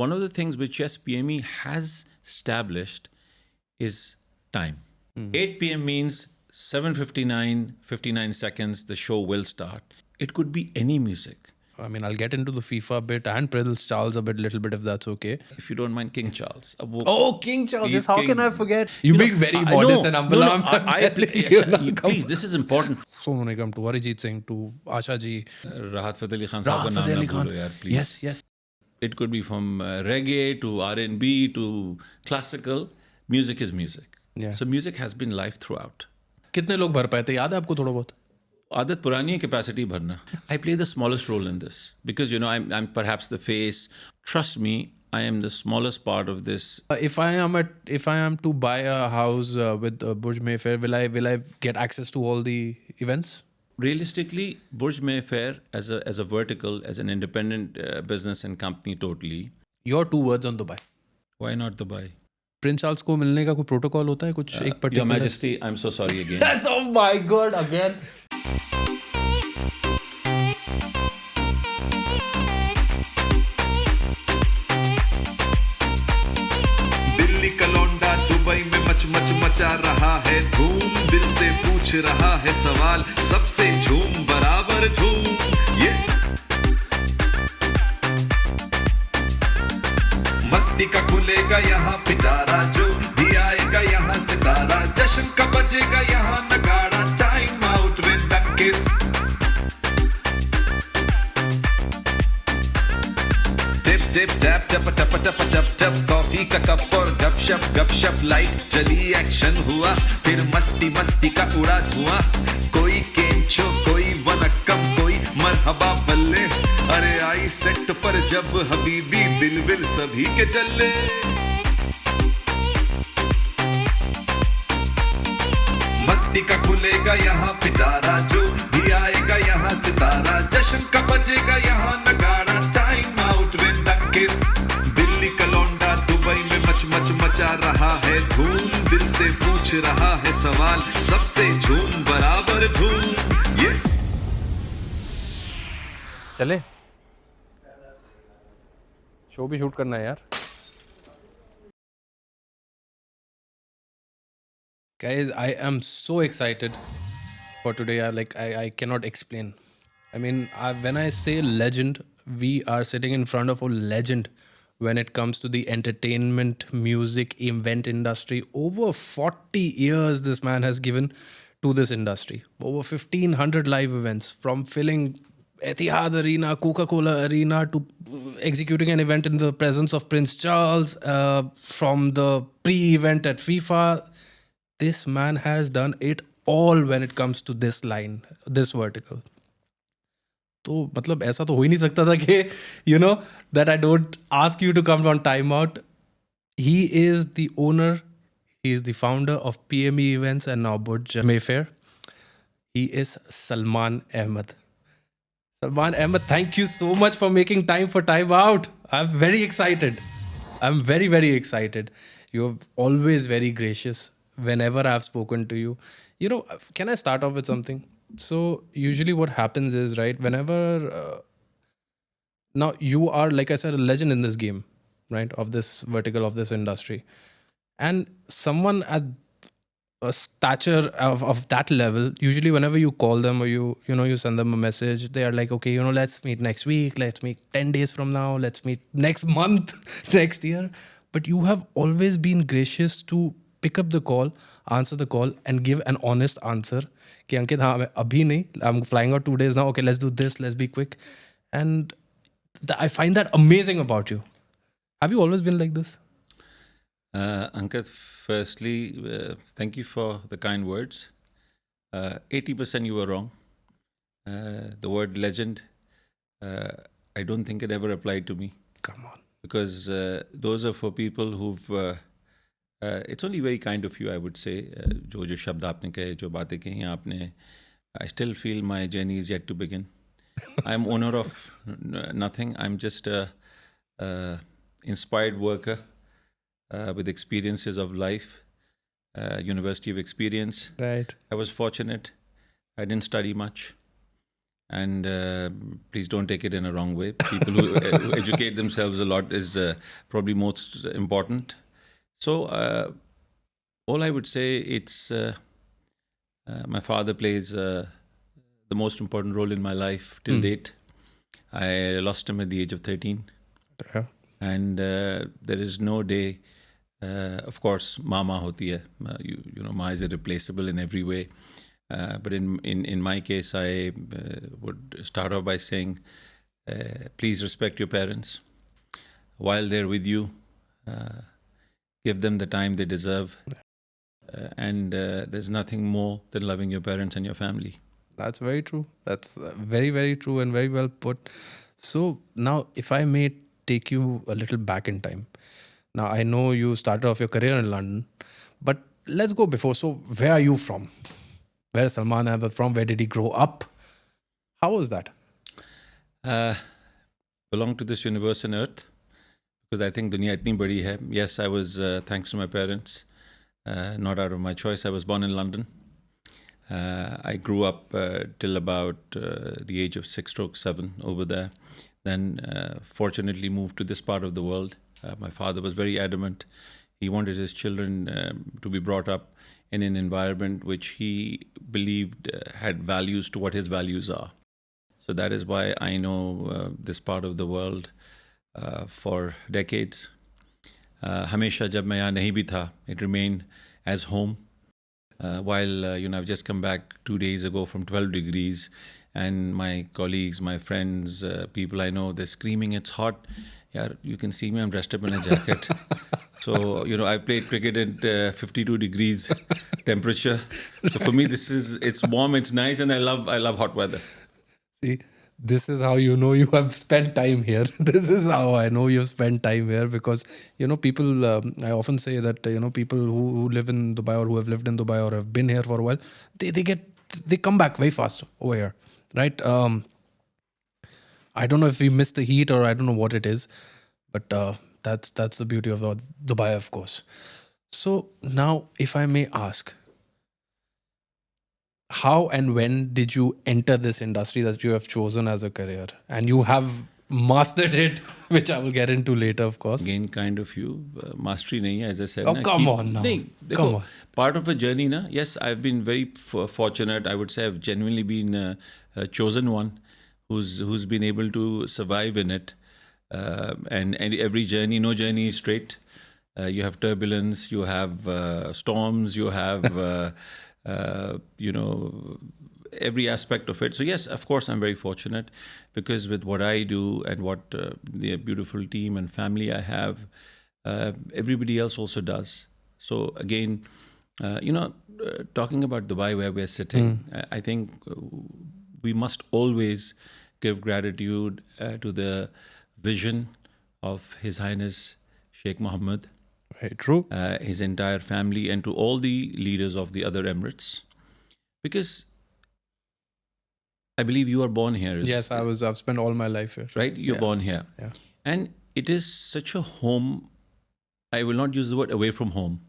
One of the things which, yes, PME has established is time. 8 p.m. means 7:59 seconds, the show will start. It could be any music. I mean, I'll get into the FIFA bit and Prince Charles a little bit if that's okay. If you don't mind, King Charles. Oh, King Charles! He's How king. can I forget? You're being very modest and humble. Please, this is important. Sonu Nigam to Arijit Singh to Asha ji. Rahat Fateh Ali Khan sahab ka naam na bholo yaar, please. Yes, yes. It could be from reggae to R&B to classical. Music is music. Yeah. So music has been live throughout. कितने लोग भर पाए थे? याद है आपको थोड़ा बहुत? आदत पुरानी है, capacity भरना. I play the smallest role in this because I'm perhaps the face. Trust me, I am the smallest part of this. If I am to buy a house with BGE Mayfair, will I get access to all the events? Realistically, BGE Mayfair as a vertical, as an independent business and company totally. Your 2 words on Dubai. Why not Dubai? Prince Charles को मिलने का कोई protocol होता है कुछ एक particular? Your Majesty, I'm so sorry again. That's oh my god again. Delhi का लौंडा दुबई में मच मचा रहा है धूम, दिल से पूछ रहा है सवाल, सबसे झूम बराबर झूम. ये मस्ती का खुलेगा यहाँ पिटारा, जो भी आएगा यहाँ सितारा, जश्न का बजेगा यहाँ नगाड़ा. Time out with Ankit. Tip tip tap tub tub tub tub tub, coffee का कप और गपशप लाइट जली, एक्शन हुआ, फिर मस्ती मस्ती का उड़ा धुआं. कोई केंचो, कोई वनक्कम, कोई मरहबा बल्ले. अरे आई सेट पर जब हबीबी, दिल विल सभी के जल्ले. मस्ती का खुलेगा यहाँ पिटारा, जो भी आएगा यहाँ सितारा, जश्न का बजेगा यहाँ नगाड़ा. टाइम आउट विद अंकित. दिल्ली का लौंडा दुबई में मच मचा रहा है धूम, दिल से पूछ रहा है सवाल, सबसे झूम बराबर झूम. ये चले शो भी शूट करना है यार. Guys, I am so excited for today. I cannot explain. I mean, when I say legend, we are sitting in front of a legend when it comes to the entertainment, music, event industry. Over 40 years this man has given to this industry. Over 1,500 live events, from filling Etihad Arena, Coca-Cola Arena, to executing an event in the presence of Prince Charles, from the pre-event at FIFA. This man has done it all when it comes to this line, this vertical. तो मतलब ऐसा तो हो ही नहीं सकता था कि that I don't ask you to come on Timeout. He is the owner, he is the founder of PME Events and now BGE Mayfair. He is Salman Ahmed. Salman Ahmed, thank you so much for making time for Timeout. I'm very excited. I'm very, very excited. You're always very gracious whenever I've spoken to you. Can I start off with something? So usually what happens is, right, whenever now you are, like I said, a legend in this game, right, of this vertical, of this industry, and someone at a stature of that level, usually whenever you call them or you send them a message, they are like, okay, let's meet next week, let's meet 10 days from now, let's meet next month, next year. But you have always been gracious to pick up the call, answer the call, and give an honest answer. Ki Ankit, abhi nahi, I'm flying out 2 days now. Okay, let's do this. Let's be quick. And I find that amazing about you. Have you always been like this? Ankit, firstly, thank you for the kind words. 80% you were wrong. The word legend, I don't think it ever applied to me. Come on. Because those are for people who've... it's only very kind of you, I would say. जो शब्द आपने कहे, जो बातें कही आपने, I still feel my journey is yet to begin. I'm owner of nothing. I'm just a inspired worker with experiences of life, university of experience. Right. I was fortunate. I didn't study much. And please don't take it in a wrong way. People who educate themselves a lot is probably most important. So all I would say, it's my father plays the most important role in my life till date. I lost him at the age of 13. Yeah. And there is no day, of course, mama hoti hai. You know, ma is irreplaceable in every way. But in my case, I would start off by saying, please respect your parents. While they're with you, give them the time they deserve. And there's nothing more than loving your parents and your family. That's very true. That's very, very true and very well put. So now, if I may take you a little back in time. Now, I know you started off your career in London, but let's go before. So where are you from? Where is Salman Ahmed from? Where did he grow up? How was that? Belong to this universe and earth, because I think dunya itni badi hai. Yes, I was, thanks to my parents, not out of my choice. I was born in London. I grew up till about the age of 6-7 over there. Then fortunately moved to this part of the world. My father was very adamant. He wanted his children to be brought up in an environment which he believed had values to what his values are. So that is why I know this part of the world for decades. Hamesha jab main yahan nahi bhi tha, it remained as home. While I've just come back 2 days ago from 12 degrees, and my colleagues, my friends, people I know, they're screaming, it's hot. Yeah, you can see me, I'm dressed up in a jacket. So, I played cricket at 52 degrees temperature. So for me, it's warm, it's nice, and I love hot weather. See, this is how you know you have spent time here. This is how I know you've spent time here, because, people, I often say that, people who live in Dubai or who have lived in Dubai or have been here for a while, they come back very fast over here, right? I don't know if we miss the heat or I don't know what it is, but that's the beauty of Dubai, of course. So now, if I may ask, how and when did you enter this industry that you have chosen as a career? And you have mastered it, which I will get into later, of course. Again, kind of mastery nahi hai, as I said. Oh, come on now. Come on. Part of a journey, na? Yes, I've been very fortunate. I would say I've genuinely been a chosen one who's been able to survive in it. And every journey, no journey is straight. You have turbulence, you have storms, you have... every aspect of it. So yes, of course, I'm very fortunate, because with what I do and what the beautiful team and family I have, everybody else also does. So again, talking about Dubai, where we're sitting, I think we must always give gratitude to the vision of His Highness Sheikh Mohammed. Very true. His entire family, and to all the leaders of the other Emirates, because I believe you are born here. Yes, I've spent all my life here. Right? You're born here. Yeah. And it is such a home. I will not use the word away from home.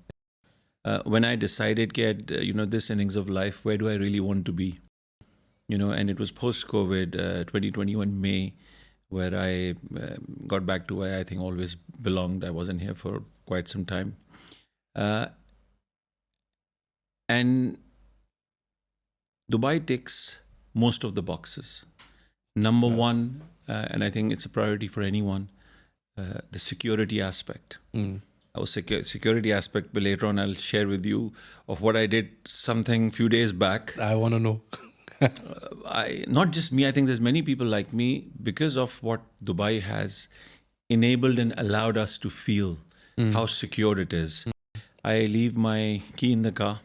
When I decided that, this innings of life, where do I really want to be? And it was post-COVID, 2021 May, where I got back to where I think always belonged. I wasn't here for quite some time. And Dubai ticks most of the boxes. Number one, and I think it's a priority for anyone, the security aspect. Our security aspect, but later on I'll share with you of what I did something few days back. I want to know. Not just me, I think there's many people like me, because of what Dubai has enabled and allowed us to feel how secure it is. I leave my key in the car,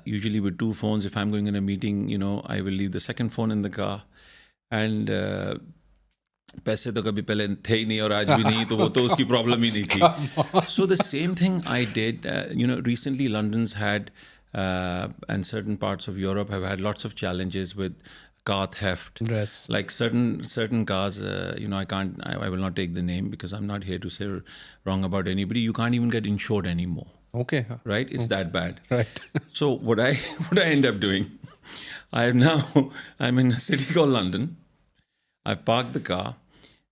usually with 2 phones. If I'm going in a meeting, I will leave the second phone in the car. And पैसे तो कभी पहले थे ही नहीं और आज भी नहीं, तो वो तो उसकी problem ही नहीं थी. So the same thing I did. Recently London's had and certain parts of Europe have had lots of challenges with car theft. Yes. Like certain cars, I will not take the name because I'm not here to say wrong about anybody. You can't even get insured anymore. Okay. Right? It's that bad. Right. So what I end up doing, I'm in a city called London. I've parked the car.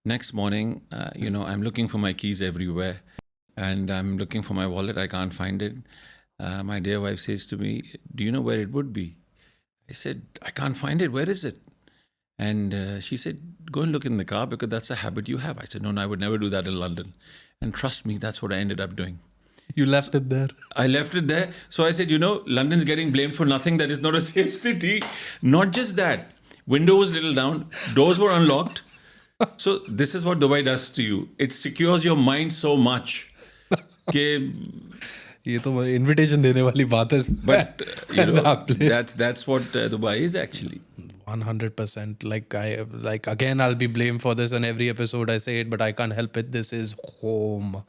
Next morning, I'm looking for my keys everywhere, and I'm looking for my wallet. I can't find it. My dear wife says to me, "Do you know where it would be?" I said, "I can't find it. Where is it?" And she said, "Go and look in the car because that's a habit you have." I said, "No, I would never do that in London." And trust me, that's what I ended up doing. You left it there. I left it there. So I said, London's getting blamed for nothing. That is not a safe city. Not just that. Window was little down. Doors were unlocked. So this is what Dubai does to you. It secures your mind so much. ये तो invitation देने वाली बात है. But that's what Dubai is actually. 100%. Like again, I'll be blamed for this, and every episode I say it, but I can't help it. This is home.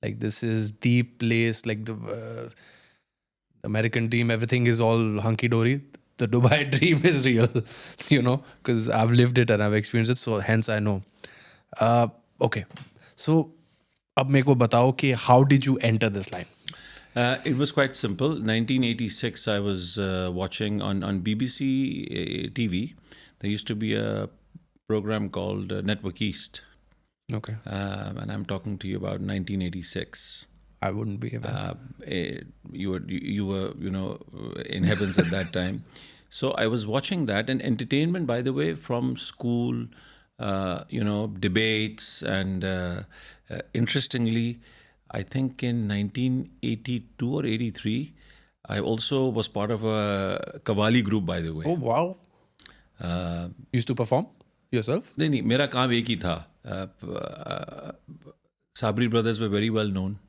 Like this is the place. Like the American dream, everything is all hunky dory. The Dubai dream is real, because I've lived it and I've experienced it. So hence I know. Okay, so अब मेरे को बताओ कि how did you enter this line? It was quite simple. 1986, I was watching on BBC TV. There used to be a program called Network East. Okay. And I'm talking to you about 1986. I wouldn't be aware. You were in heavens at that time. So I was watching that, and entertainment, by the way, from school, debates, and interestingly, I think in 1982 or 83, I also was part of a Qawwali group, by the way. Oh, wow. Used to perform yourself? नहीं, मेरा काम एक ही था. Sabri brothers were very well known.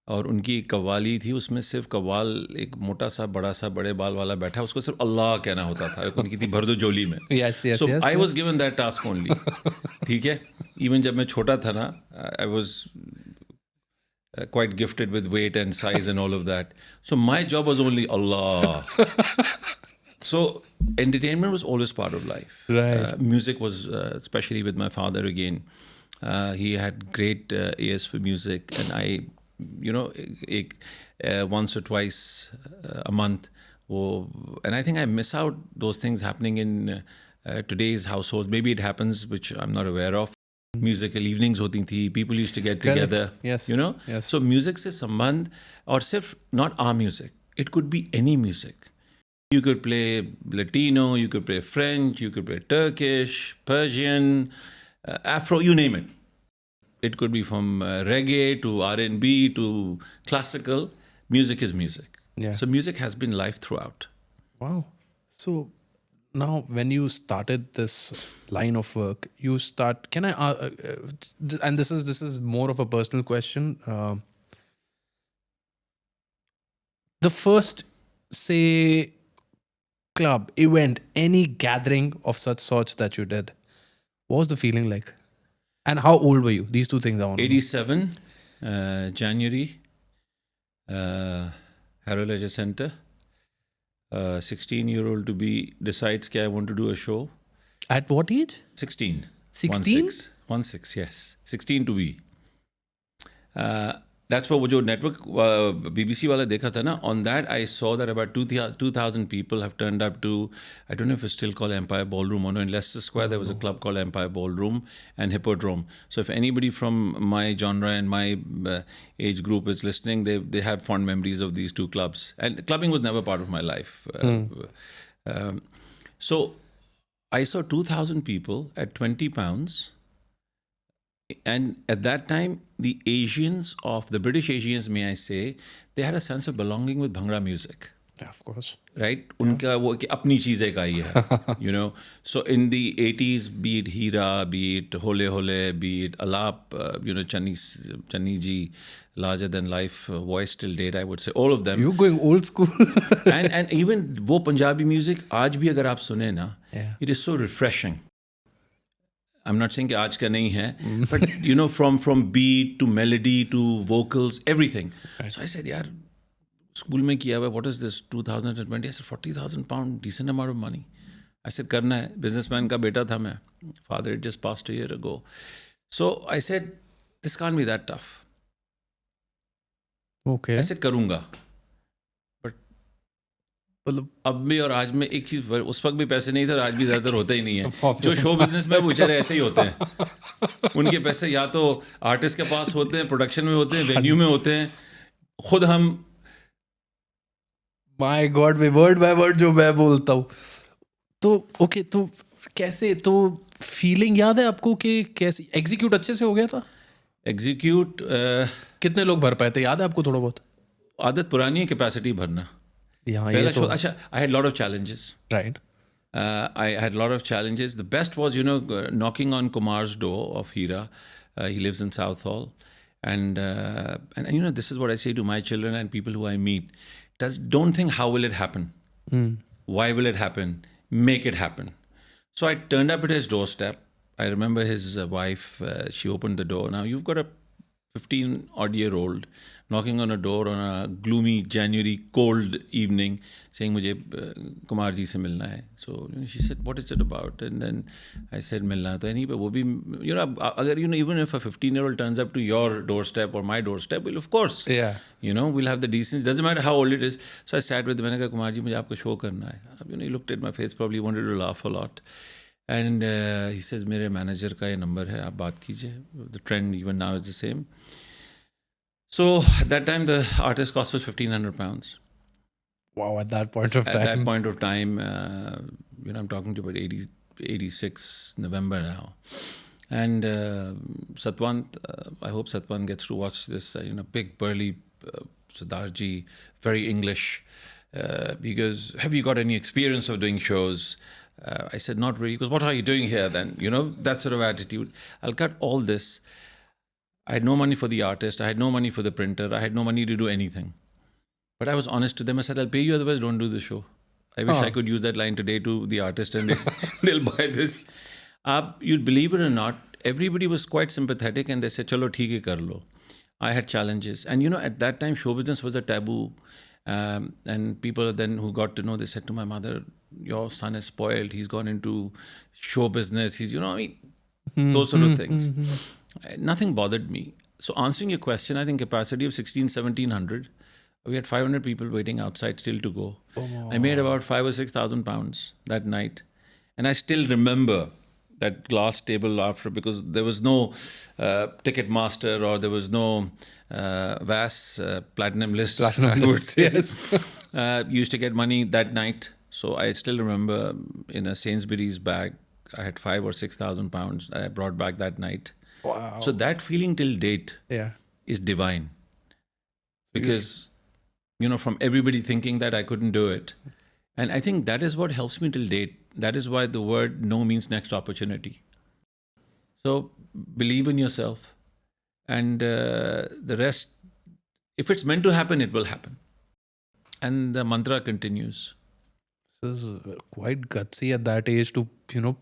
और उनकी एक कव्वाली थी, उसमें सिर्फ कव्वाल एक मोटा सा बड़ा सा बड़े बाल वाला बैठा, उसको सिर्फ अल्लाह कहना होता था. उनकी थी भर दो जोली में. Yes. So I was given that task only. ठीक है. Even जब मैं छोटा था ना, I was quite gifted with weight and size and all of that. So my job was only Allah. So entertainment was always part of life. Right. Music was, especially with my father again. He had great ears for music, and I, once or twice a month. And I think I miss out those things happening in today's households. Maybe it happens, which I'm not aware of. Musical evenings hoti thi, people used to get together. Yes. Yes. So music se sambandh, or sirf not our music. It could be any music. You could play Latino, you could play French, you could play Turkish, Persian, Afro, you name it. It could be from reggae to R&B to classical. Music is music. Yeah. So music has been life throughout. Wow. So now when you started this line of work, can I, and this is more of a personal question. The first, say, club, event, any gathering of such sorts that you did, what was the feeling like? And how old were you? These two things I want to know. 87, January, Harrow Leisure Centre. 16-year-old to be decides that I want to do a show. At what age? 16. 16? 16, yes. 16 to be. That's what जो network BBC वाला देखा था ना, on that I saw that about 2,000 people have turned up to, I don't know if it's still called Empire Ballroom or no, in Leicester Square there was a club called Empire Ballroom and Hippodrome. So if anybody from my genre and my age group is listening, they have fond memories of these two clubs. And clubbing was never part of my life. So I saw 2,000 people at £20. And at that time, the British Asians, may I say, they had a sense of belonging with Bhangra music. Yeah, of course. Right? Unka wo ki apni cheeze ka hi hai, So in the 80s, be it Hira, be it Hole Hole, be it Alap, Channi ji, larger than life voice till date, I would say, all of them. You're going old school. and even wo Punjabi music, aaj bhi agar aap sune na, it is so refreshing. I'm not saying कि आज का नहीं है, but from beat to melody to vocals, everything. Right. So I said, यार, school में किया हुआ, what is this 2020? I said, £40,000, decent amount of money. I said, करना है. Businessman का बेटा था मैं. Father had just passed a year ago. So I said, this can't be that tough. Okay. I said, करूँगा. मतलब अब भी और आज में एक चीज़, उस वक्त भी पैसे नहीं थे और आज भी ज़्यादातर होता ही नहीं है। जो शो बिजनेस में वो बेचारे ऐसे ही होते हैं। उनके पैसे या तो आर्टिस्ट के पास होते हैं, प्रोडक्शन में होते हैं, वेन्यू में होते हैं। खुद हम माय गॉड, मैं वर्ड बाय वर्ड जो मैं बोलता हूँ। तो ओके, तो कैसे, तो फीलिंग याद है आपको कि कैसे एग्जीक्यूट अच्छे से हो गया था? एग्जीक्यूट कितने लोग भर पाए थे, याद है आपको थोड़ा बहुत? आदत पुरानी है कैपेसिटी भरना। यहाँ ये पहला तो शो, अच्छा, I had lot of challenges. Right. I had a lot of challenges. The best was, knocking on Kumar's door of Hira. He lives in South Hall, and this is what I say to my children and people who I meet. Don't think how will it happen. Why will it happen? Make it happen. So I turned up at his doorstep. I remember his wife. She opened the door. Now you've got a 15-odd-year-old knocking on a door on a gloomy January cold evening, saying, "Mujhe Kumar ji se milna hai." So she said, "What is it about?" And then I said, "Milna hai." To nahi, but wo bhi, agar, even if a 15-year-old turns up to your doorstep or my doorstep, well, of course, Yeah. we'll have the decency. Doesn't matter how old it is. So I sat with him and I said, "Kumar ji, mujhe aapka show karna hai." He looked at my face, probably wanted to laugh a lot. And he says, "मेरे manager का ये number है, आप बात कीजिए." The trend even now is the same. So at that time, the artist cost was £1,500. Wow, at that point of At that time. point of time, I'm talking to about 86 November now. And Satwant, I hope Satwant gets to watch this, big burly Sardarji, very English. He goes, "Have you got any experience of doing shows?" I said, "Not really." He goes, "What are you doing here then?" That sort of attitude. I'll cut all this. I had no money for the artist. I had no money for the printer. I had no money to do anything. But I was honest to them. I said, "I'll pay you, otherwise don't do the show." I wish I could use that line today to the artist and they'll buy this. You'd believe it or not, everybody was quite sympathetic and they said, "Chalo, theek hai, kar lo." I had challenges. And at that time, show business was a taboo. And people then who got to know, they said to my mother, "Your son is spoiled. He's gone into show business. He's, those sort of things." Nothing bothered me. So answering your question, I think capacity of 1700. We had 500 people waiting outside still to go. I made about 5 or 6,000 pounds that night. And I still remember that glass table after, because there was no ticket master or there was no VAS platinum list. Platinum I would list, say. yes. Used to get money that night. So I still remember in a Sainsbury's bag, I had 5 or 6,000 pounds I brought back that night. Wow. So that feeling till date Yeah. is divine. Because, from everybody thinking that I couldn't do it. And I think that is what helps me till date. That is why the word no means next opportunity. So believe in yourself. And the rest, if it's meant to happen, it will happen. And the mantra continues. This is quite gutsy at that age to,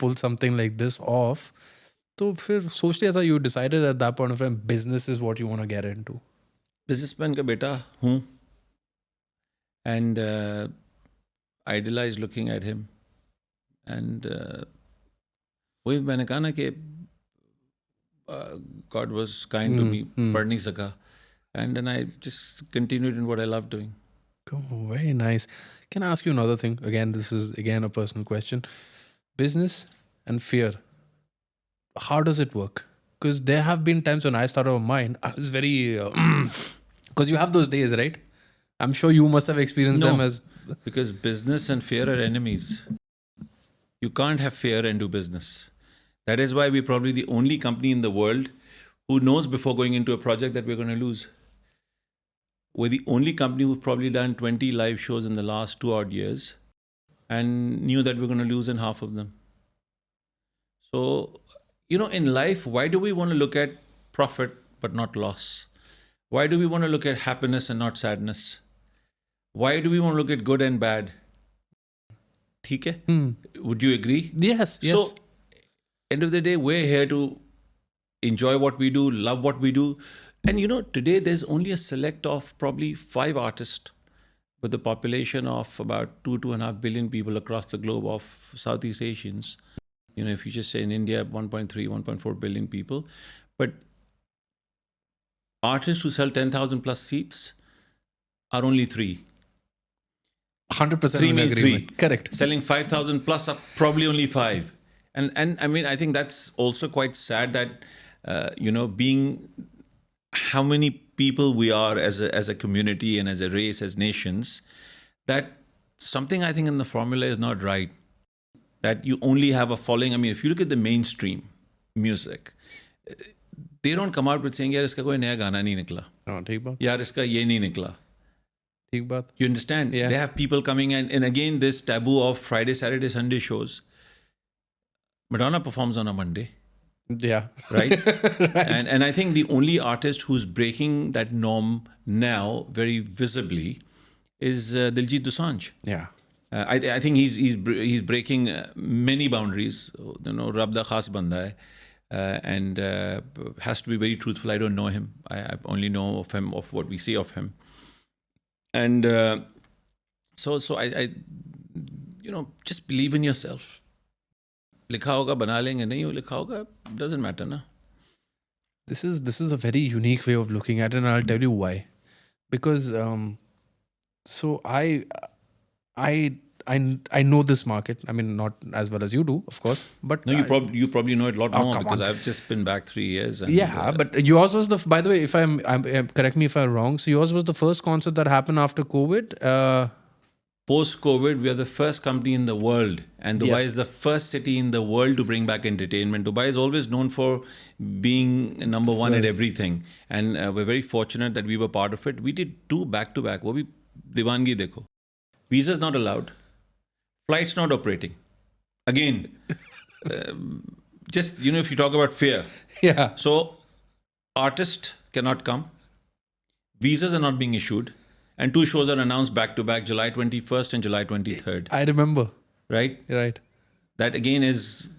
pull something like this off. तो फिर सोचते ऐसा, you decided at that point of time business is what you want to get into? Businessman का बेटा हूँ. And idolize looking at him. And वही मैंने कहा ना कि God was kind to me, पढ़ नहीं सका. And then I just continued in what I love doing. Oh, very nice. Can I ask you another thing? Again, this is again a personal question. Business and fear. How does it work? Because there have been times when I started on mine, I was very, because you have those days, right? I'm sure you must have experienced them as... Because business and fear are enemies. You can't have fear and do business. That is why we're probably the only company in the world who knows before going into a project that we're going to lose. We're the only company who've probably done 20 live shows in the last 2 odd years and knew that we're going to lose in half of them. So, in life, why do we want to look at profit but not loss? Why do we want to look at happiness and not sadness? Why do we want to look at good and bad? ठीक है? Would you agree? Yes. So, end of the day, we're here to enjoy what we do, love what we do. And today there's only a select of probably 5 artists with a population of about 2.5 billion people across the globe of Southeast Asians. If you just say in India, 1.3, 1.4 billion people. But artists who sell 10,000 plus seats are only 3. 100% 3 in means 3. agreement. Correct. Selling 5,000 plus up, probably only 5. And I mean, I think that's also quite sad that, being how many people we are as a community and as a race, as nations, that something I think in the formula is not right. That you only have a following. I mean, if you look at the mainstream music, they don't come out with saying, यार इसका कोई नया गाना नहीं निकला. हाँ, ठीक बात. यार इसका ये नहीं निकला. ठीक बात. You understand? Yeah. They have people coming and again this taboo of Friday, Saturday, Sunday shows. Madonna performs on a Monday, Yeah. right? Right. And I think the only artist who's breaking that norm now very visibly is Diljit Dosanjh. Yeah. I think he's breaking many boundaries. You know, Rab da khas banda hai, and has to be very truthful. I don't know him. I only know of him, of what we see of him. And so I just believe in yourself. लिखा होगा बना लेंगे, नहीं लिखा होगा, doesn't matter ना. This is a very unique way of looking at it, and I'll tell you why. Because so I know this market. I mean, not as well as you do, of course, but No, you probably know it a lot more come because on. I've just been back 3 years. And, yeah, but yours was by the way, if I'm correct me if I'm wrong. So yours was the first concert that happened after COVID. Post-COVID, we are the first company in the world, and Dubai Yes. is the first city in the world to bring back entertainment. Dubai is always known for being number one at First. everything, and we're very fortunate that we were part of it. We did 2 back-to-back. वो भी दीवानगी देखो. Visas not allowed. Flights not operating. Again, just, if you talk about fear. Yeah. So, artists cannot come. Visas are not being issued. And 2 shows are announced back to back, July 21st and July 23rd. I remember. Right? Right. That again is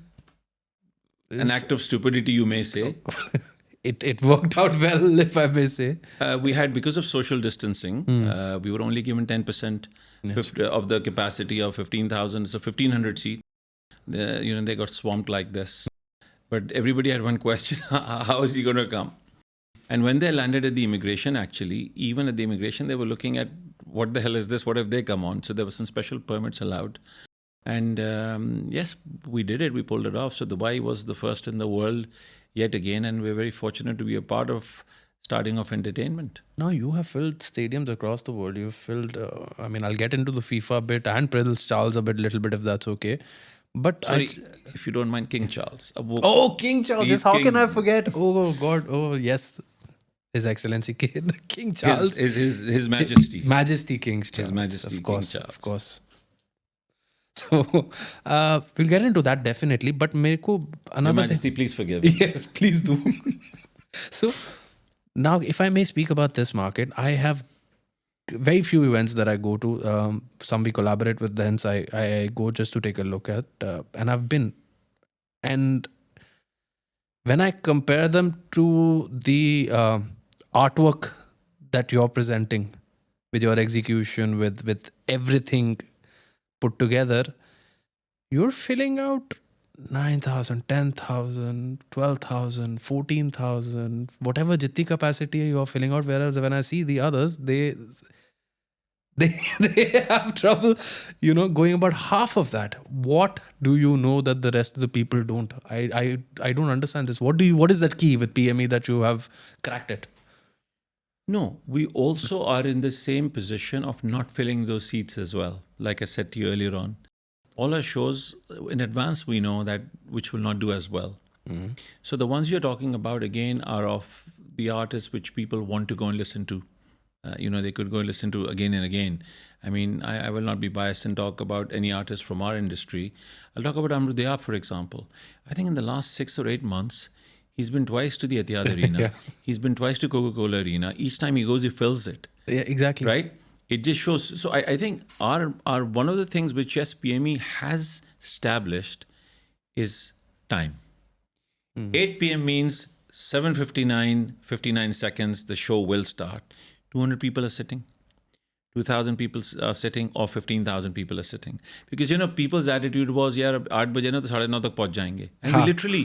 an act of stupidity, you may say. It worked out well, if I may say. We had, because of social distancing, we were only given 10% of the capacity of 15,000, so 1,500 seats. They got swamped like this. But everybody had one question: how is he going to come? And when they landed at the immigration, actually, even at the immigration, they were looking at what the hell is this? What if they come on? So there were some special permits allowed. And yes, we did it. We pulled it off. So Dubai was the first in the world yet again. And we're very fortunate to be a part of starting off entertainment. Now you have filled stadiums across the world. You've filled, I'll get into the FIFA bit and Prince Charles a little bit if that's okay. But Sorry, if you don't mind, King Charles. King Charles. He's How king. can I forget? Oh, God. Oh, yes. His Excellency King Charles. His Majesty. Majesty King Charles. His Majesty of course, King Charles. Of course. So, we'll get into that definitely. But mere ko Your another Majesty, please forgive me. Yes, please do. So, now if I may speak about this market, I have very few events that I go to. Some we collaborate with, hence I go just to take a look at. And I've been. And when I compare them to the artwork that you're presenting, with your execution, with everything put together, you're filling out 9,000, 10,000, 12,000, 14,000, whatever jitni capacity you're filling out. Whereas when I see the others, they have trouble, going about half of that. What do you know that the rest of the people don't? I don't understand this. What is that key with PME that you have cracked it? No, we also are in the same position of not filling those seats as well. Like I said to you earlier on, all our shows in advance, we know that which will not do as well. Mm-hmm. So the ones you're talking about again are of the artists which people want to go and listen to. They could go and listen to again and again. I mean, I will not be biased and talk about any artist from our industry. I'll talk about Amru Diab, for example. I think in the last 6 or 8 months, he's been twice to the Etihad Arena. Yeah. He's been twice to Coca-Cola Arena. Each time he goes, he fills it. Yeah, exactly. Right? It just shows. So I think our one of the things which PME has established is time. 8 p.m. means 7:59, 59 seconds, the show will start. 200 people are sitting. 2,000 people are sitting or 15,000 people are sitting. Because, people's attitude was, yaar, 8 baje na to 9:30 tak pahunch jayenge. And we literally,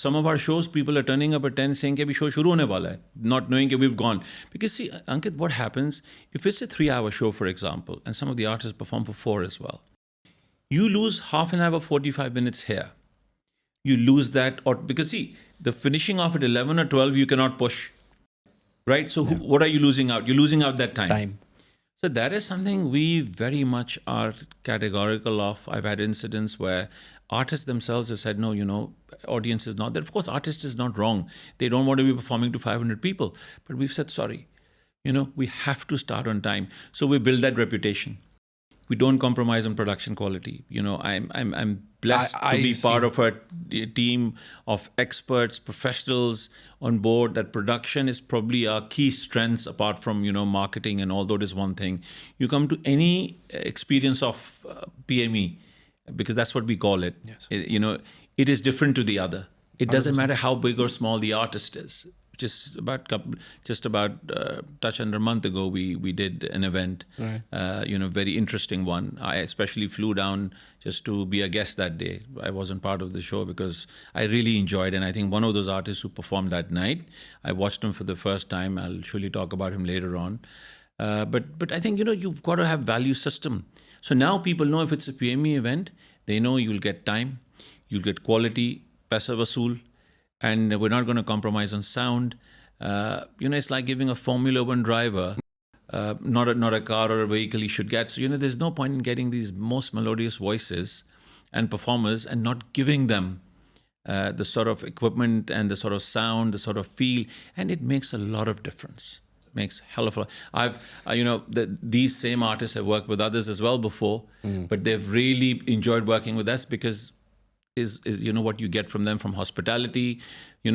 some of our shows, people are turning up at 10 saying कि अभी show shuru hone wala hai, not knowing that we've gone. Because see, Ankit, what happens, if it's a 3-hour show, for example, and some of the artists perform for 4 as well, you lose half an hour, 45 minutes here. You lose that, or because see, the finishing off at 11 or 12, you cannot push. Right? So what are you losing out? You're losing out that time. So that is something we very much are categorical of. I've had incidents where artists themselves have said, no, audience is not there. Of course, artist is not wrong. They don't want to be performing to 500 people. But we've said, sorry, we have to start on time. So we build that reputation. We don't compromise on production quality. I'm blessed to be part of a team of experts, professionals on board. That production is probably our key strengths apart from, marketing, and although it is one thing. You come to any experience of PME, because that's what we call it. Yes. It is different to the other. It doesn't matter how big or small the artist is. Just about touch under a month ago, we did an event, right. Very interesting one. I especially flew down just to be a guest that day. I wasn't part of the show because I really enjoyed it. And I think one of those artists who performed that night, I watched him for the first time. I'll surely talk about him later on. But I think, you've got to have value system. So now people know if it's a PME event, they know you'll get time, you'll get quality, paisa vasool, and we're not going to compromise on sound. It's like giving a Formula One driver not a car or a vehicle he should get. So, there's no point in getting these most melodious voices and performers and not giving them the sort of equipment and the sort of sound, the sort of feel, and it makes a lot of difference. Makes hell of a lot. I've, these same artists have worked with others as well before, but they've really enjoyed working with us because is what you get from them, from hospitality,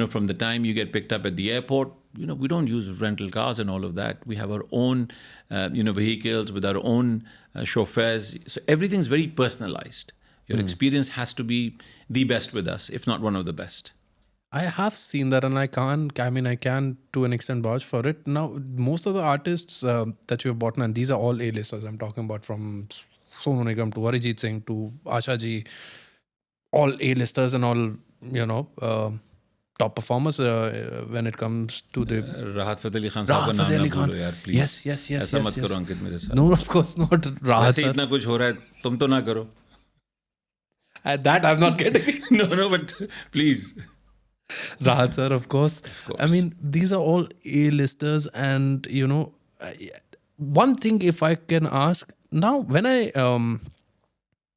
from the time you get picked up at the airport. We don't use rental cars and all of that. We have our own, vehicles with our own chauffeurs. So everything's very personalized. Your experience has to be the best with us, if not one of the best. I have seen that, and I can to an extent vouch for it. Now, most of the artists that you've brought, and these are all A-listers. I'm talking about from Sonu Nigam to Arijit Singh to Asha ji, all A-listers and all, top performers when it comes to the... Rahat Fateh Ali Khan साहब का नाम ना भूलो यार, please. Yes. ऐसा मत करो अंकित मेरे साथ. No, of course not. Rahat वैसे इतना कुछ हो रहा है, तुम तो ना करो. At that, I'm not getting. No, but please. Rahat sir, of course. I mean, these are all A-listers, and one thing, if I can ask now, when I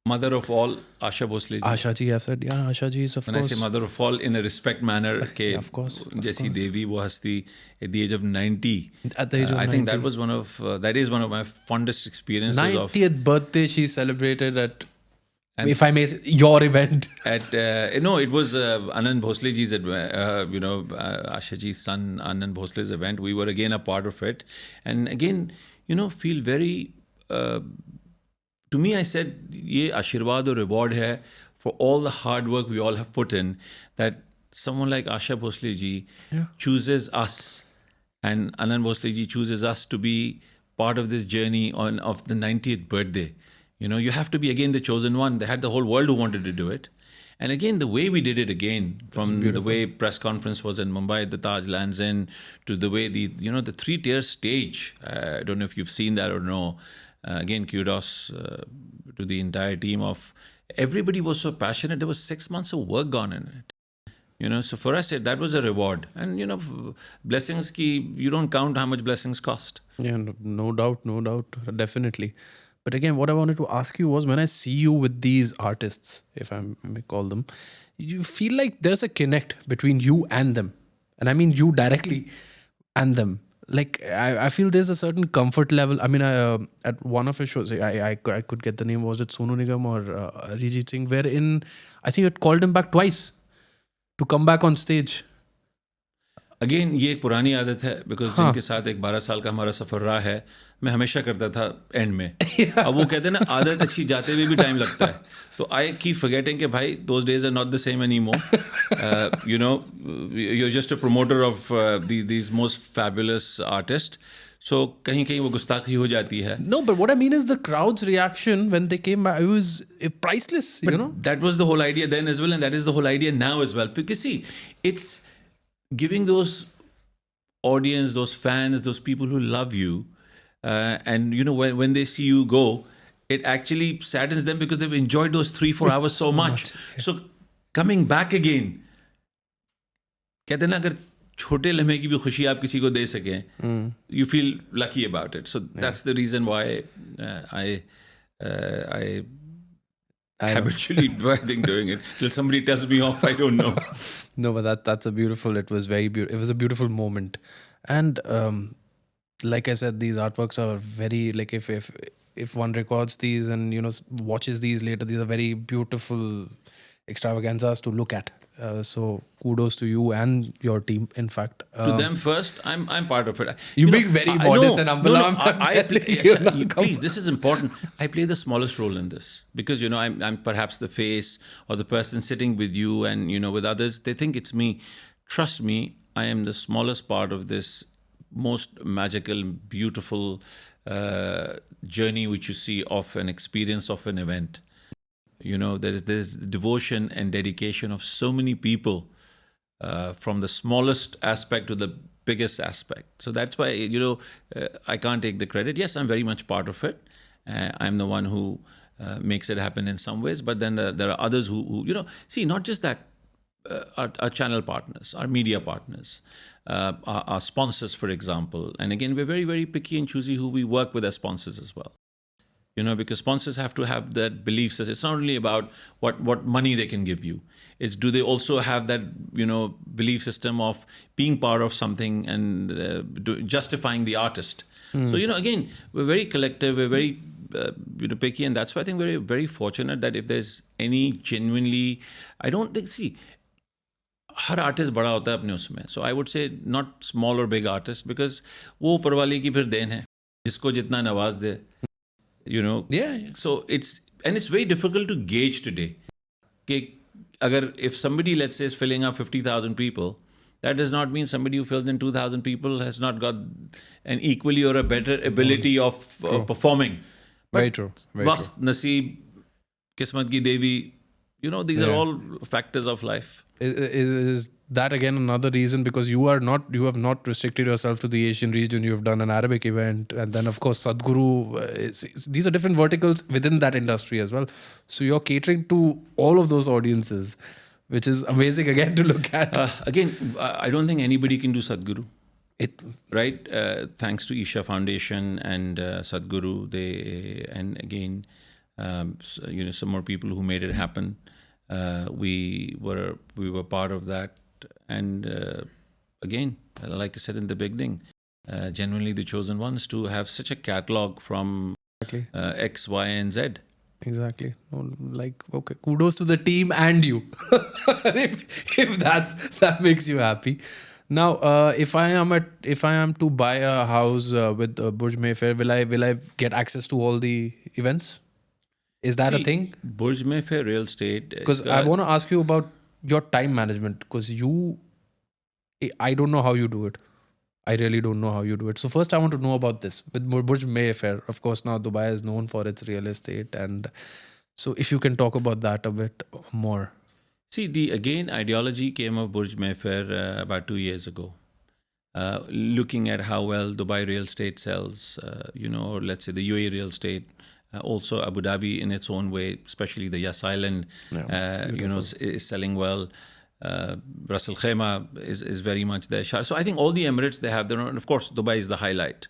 mother of all, Asha Bhosle ji. Asha ji, I said, yeah, Asha ji is of when course. When I say mother of all, in a respect manner, Okay, of course. Jaisi Devi, wo hasti at the age of 90. At the age of 90. I think that was that is one of my fondest experiences. 90th birthday she celebrated at, if I may say, your event. At no, it was Anand Bhosle ji's Asha ji's son Anand Bhosle's event. We were again a part of it, and again, feel very. To me, I said, ye ashirwad or reward hai for all the hard work we all have put in, that someone like Asha Bhosle ji chooses us, and Anand Bhosle ji chooses us to be part of this journey of the 90th birthday. You have to be again the chosen one. They had the whole world who wanted to do it. And again, the way we did it again, from the way press conference was in Mumbai, the Taj Lands End, to the way the 3-tier stage. I don't know if you've seen that or no. Again, kudos to the entire team of everybody was so passionate. There was 6 months of work gone in it. So for us, that was a reward. And, blessings, you don't count how much blessings cost. Yeah, no doubt, definitely. But again, what I wanted to ask you was, when I see you with these artists, if I may call them, you feel like there's a connect between you and them. And I mean you directly and them. Like, I feel there's a certain comfort level. I mean, at one of your shows, I could get the name, was it Sonu Nigam or Arijit Singh, wherein I think you had called him back twice to come back on stage. Again ये एक पुरानी आदत है, because जिनके साथ एक 12 साल का हमारा सफ़र रहा है, मैं हमेशा करता था एंड में. अब वो कहते हैं ना, आदत अच्छी जाते हुए भी टाइम लगता है. तो आई कीप फॉरगेटिंग कि भाई those days are not the same anymore. You know, you are just a promoter of these most fabulous artist. So कहीं कहीं वो गुस्ताखी हो जाती है. No, but what I mean is the crowd's reaction when they came back, it was priceless, you know? That was the whole idea then as well, and that is the whole idea now as well. Because see, it's giving those audience, those fans, those people who love you, and you know, when they see you go, it actually saddens them because they've enjoyed those 3-4 hours so much. So coming back again, कहते हैं ना, अगर छोटे लम्हे की भी खुशी आप किसी को दे सकें, you feel lucky about it. So that's the reason why I habitually I think doing it till somebody tells me off. I don't know. No, but that's a beautiful. It was very beautiful. It was a beautiful moment, and like I said, these artworks are very like if one records these and you know watches these later, these are very beautiful extravaganzas to look at. So kudos to you and your team. In fact, To them first, I'm part of it. You know, being very I- modest no, and humble. no, I'm I play, You're actually, not please, this is important. I play the smallest role in this because you know I'm perhaps the face or the person sitting with you, and you know with others they think it's me. Trust me, I am the smallest part of this most magical, beautiful journey which you see of an experience of an event. You know, there's devotion and dedication of so many people, from the smallest aspect to the biggest aspect. So that's why, you know, I can't take the credit. Yes, I'm very much part of it. I'm the one who makes it happen in some ways. But then there are others who, you know, see, not just that, our channel partners, our media partners, our sponsors, for example. And again, we're very, very picky and choosy who we work with as sponsors as well. You know, because sponsors have to have that belief system. It's not only about what money they can give you. It's do they also have that, you know, belief system of being part of something and justifying the artist. So, you know, again, we're very collective, we're very you know, picky, and that's why I think we're very fortunate that if there's any genuinely, I don't think, see, हर artist बड़ा होता है अपने उसमें. So I would say not small और big artist, because वो ऊपर वाले की फिर देन है, जिसको जितना नवाज दे. You know, so it's very difficult to gauge today. If somebody, let's say, is filling up 50,000 people, that does not mean somebody who fills in 2,000 people has not got an equally or a better ability of performing. Very true. Very true. Waqt, naseeb, kismat ki devi, you know, these are all factors of life. Is that again another reason, because you have not restricted yourself to the Asian region, you have done an Arabic event, and then of course Sadhguru, these are different verticals within that industry as well, so you're catering to all of those audiences, which is amazing again to look at. Again, I don't think anybody can do Sadhguru. Right? Thanks to Isha Foundation and Sadhguru, and again, you know, some more people who made it happen. We were part of that, and again, like I said in the beginning, genuinely the chosen ones to have such a catalog from X, Y, and Z. Exactly. Like, okay, kudos to the team and you, if that makes you happy. Now, if I am to buy a house with Burj Mayfair, will I get access to all the events? Is that a thing? Burj Mayfair Real Estate. Because I want to ask you about your time management, because I don't know how you do it. I really don't know how you do it. So first I want to know about this. With Burj Mayfair, of course, now Dubai is known for its real estate. And so if you can talk about that a bit more. See, the ideology came of Burj Mayfair about 2 years ago. Looking at how well Dubai real estate sells, you know, or let's say the UAE real estate, also Abu Dhabi in its own way, especially the Yas Island, you know, is selling well. Ras Al Khaimah is very much there. So I think all the Emirates, they have their own. Of course, Dubai is the highlight.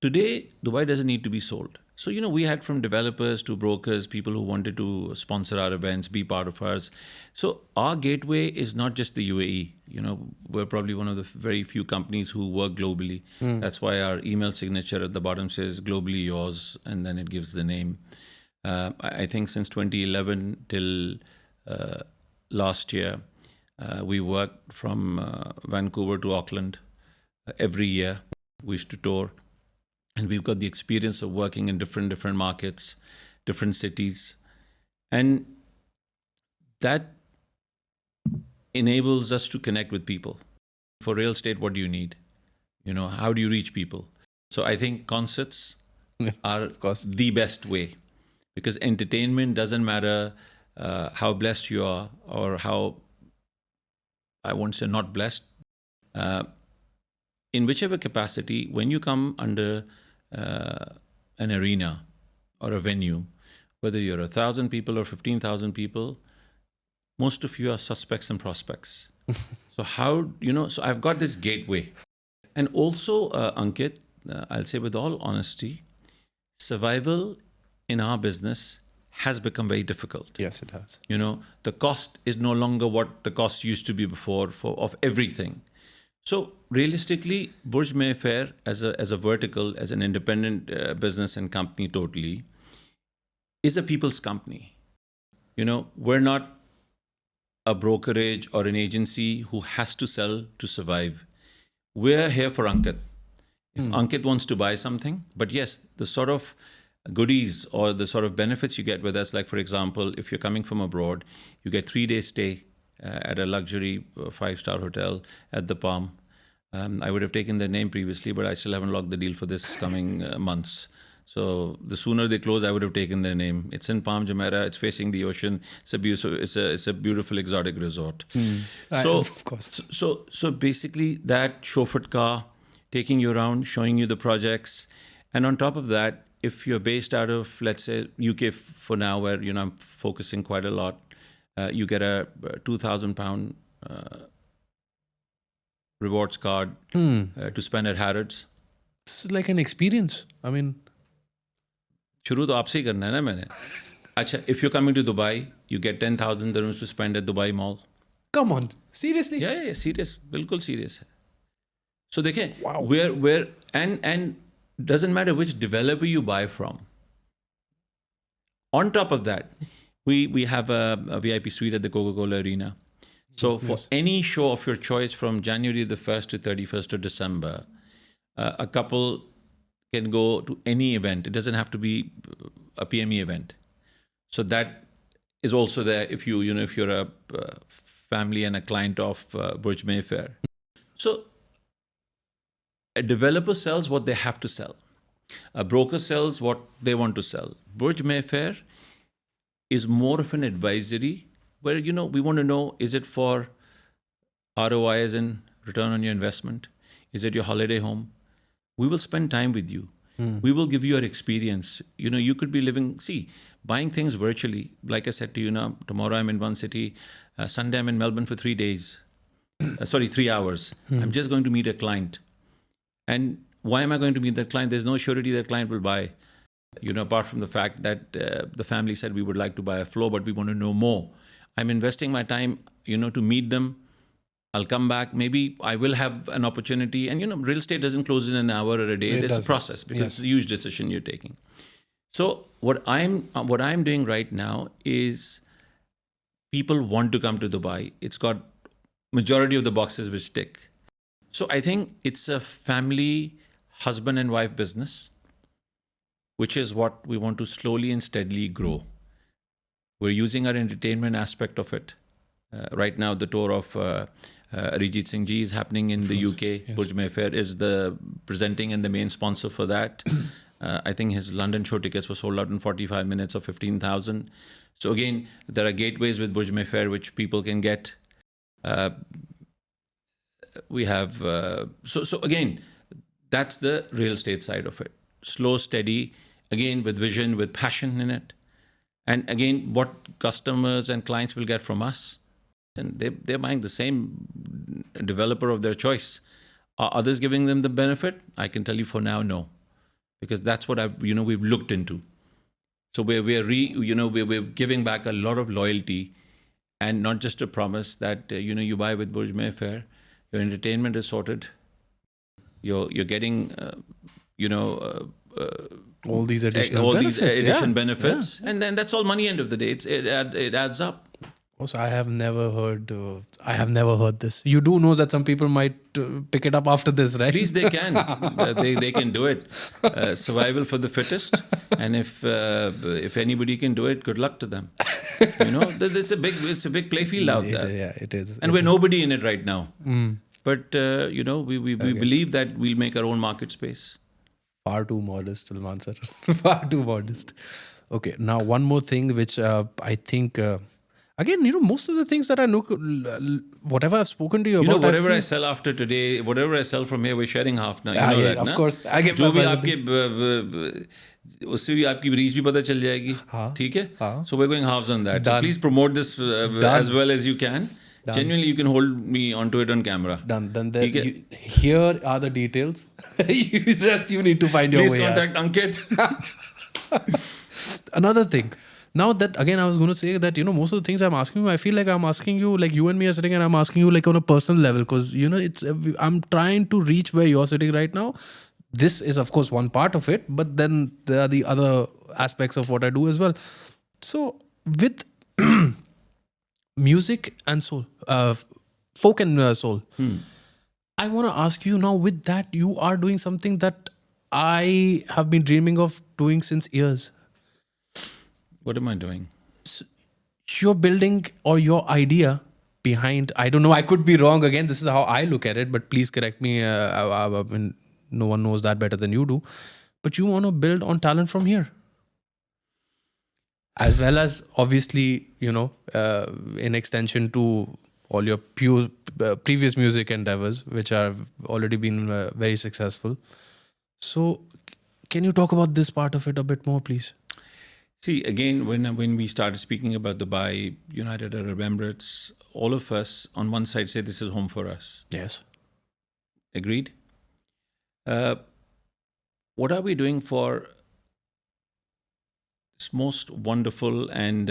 Today, Dubai doesn't need to be sold. So, you know, we had from developers to brokers, people who wanted to sponsor our events, be part of ours. So our gateway is not just the UAE. You know, we're probably one of the very few companies who work globally. That's why our email signature at the bottom says globally yours, and then it gives the name. I think since 2011 till last year, We worked from Vancouver to Auckland every year. We used to tour, and we've got the experience of working in different markets, different cities, and that enables us to connect with people. For real estate, what do you need? How do you reach people? So I think concerts are of course. the best way, because entertainment doesn't matter how blessed you are or how, I won't say not blessed, in whichever capacity, when you come under an arena or a venue, whether you're 1,000 people or 15,000 people, most of you are suspects and prospects. So so I've got this gateway. And also, Ankit, I'll say with all honesty, survival in our business has become very difficult. Yes, it has. The cost is no longer what the cost used to be before of everything. So realistically, Burj Mayfair as a vertical, as an independent business and company totally, is a people's company. We're not a brokerage or an agency who has to sell to survive. We're here for Ankit. If Ankit wants to buy something, but yes, the sort of goodies or the sort of benefits you get with us, like for example, if you're coming from abroad, you get 3-day stay at a luxury 5-star hotel at the Palm. I would have taken their name previously, but I still haven't locked the deal for this coming months. So the sooner they close, I would have taken their name. It's in Palm Jumeirah. It's facing the ocean. It's a beautiful exotic resort. So of course. So basically that chauffeur car taking you around, showing you the projects, and on top of that, if you're based out of, let's say, UK for now, where I'm focusing quite a lot, you get a £2,000 rewards card to spend at Harrods. It's like an experience. I mean, शुरू तो आपसे ही करना है ना मैंने. अच्छा, if you're coming to Dubai, you get 10,000 dirhams to spend at Dubai Mall. come on, seriously? Yeah, serious, बिल्कुल serious है. So देखें, Wow. where and doesn't matter which developer you buy from. On top of that, we have a VIP suite at the Coca-Cola Arena. So for any show of your choice from January the 1st to 31st of December, a couple can go to any event. It doesn't have to be a PME event. So that is also there if if you're a family and a client of Burj Mayfair. So a developer sells what they have to sell. A broker sells what they want to sell. Burj Mayfair is more of an advisory where, we want to know, is it for ROI as in return on your investment? Is it your holiday home? We will spend time with you. We will give you our experience. You could be buying things virtually. Like I said to you now, tomorrow I'm in one city. Sunday I'm in Melbourne for 3 days. 3 hours. I'm just going to meet a client. And why am I going to meet that client? There's no surety that client will buy. Apart from the fact that the family said we would like to buy a floor, but we want to know more. I'm investing my time, to meet them. I'll come back. Maybe I will have an opportunity. And, real estate doesn't close in an hour or a day. There's a process because it's a huge decision you're taking. So what I'm doing right now is people want to come to Dubai. It's got majority of the boxes which tick. So I think it's a family husband and wife business, which is what we want to slowly and steadily grow. We're using our entertainment aspect of it. Right now, the tour of Arijit Singh ji is happening in the UK. Yes. Burj Mayfair is the presenting and the main sponsor for that. I think his London show tickets were sold out in 45 minutes of 15,000. So again, there are gateways with Burj Mayfair which people can get. We have so again, that's the real estate side of it. Slow, steady, again with vision, with passion in it, and again, what customers and clients will get from us, and they're buying the same developer of their choice. Are others giving them the benefit? I can tell you for now, no, because that's what we've looked into. So we're giving back a lot of loyalty, and not just a promise that you buy with Burj Mayfair. Your entertainment is sorted. You're getting, all these additional benefits, benefits, and then that's all money. End of the day, it adds up. Of Also, I have never heard this. You do know that some people might pick it up after this, right? Please, they can. They can do it. Survival for the fittest. And if anybody can do it, good luck to them. It's a big playfield out there. Yeah, it is. And we're nobody in it right now. But we believe that we'll make our own market space. Far too modest, Salman sir. Far too modest. Okay, now one more thing which I think... Again, most of the things that I know, whatever I've spoken to you about, whatever I sell after today, whatever I sell from here, we're sharing half now. That, of na? course. I get जो भी आपके उससे भी आपकी reach भी पता चल जाएगी, ठीक है? So we're going halves on that. So please promote this as well as you can. Genuinely, you can hold me onto it on camera. Done. Here are the details. You need to find your way. Please contact Ankit. Another thing. Now that, again, I was going to say that, most of the things I'm asking you, I feel like I'm asking you, like you and me are sitting and I'm asking you like on a personal level, because, I'm trying to reach where you're sitting right now. This is, of course, one part of it, but then there are the other aspects of what I do as well. So with music and soul, folk and soul, I want to ask you now, with that, you are doing something that I have been dreaming of doing since years. What am I doing? So you're building, or your idea behind, I don't know, I could be wrong. Again, this is how I look at it, but please correct me. I mean, no one knows that better than you do. But you want to build on talent from here. As well as, obviously, in extension to all your previous music endeavors, which have already been very successful. So can you talk about this part of it a bit more, please? See, again, when we started speaking about Dubai, United Arab Emirates, all of us on one side say this is home for us. Yes. Agreed? What are we doing for this most wonderful and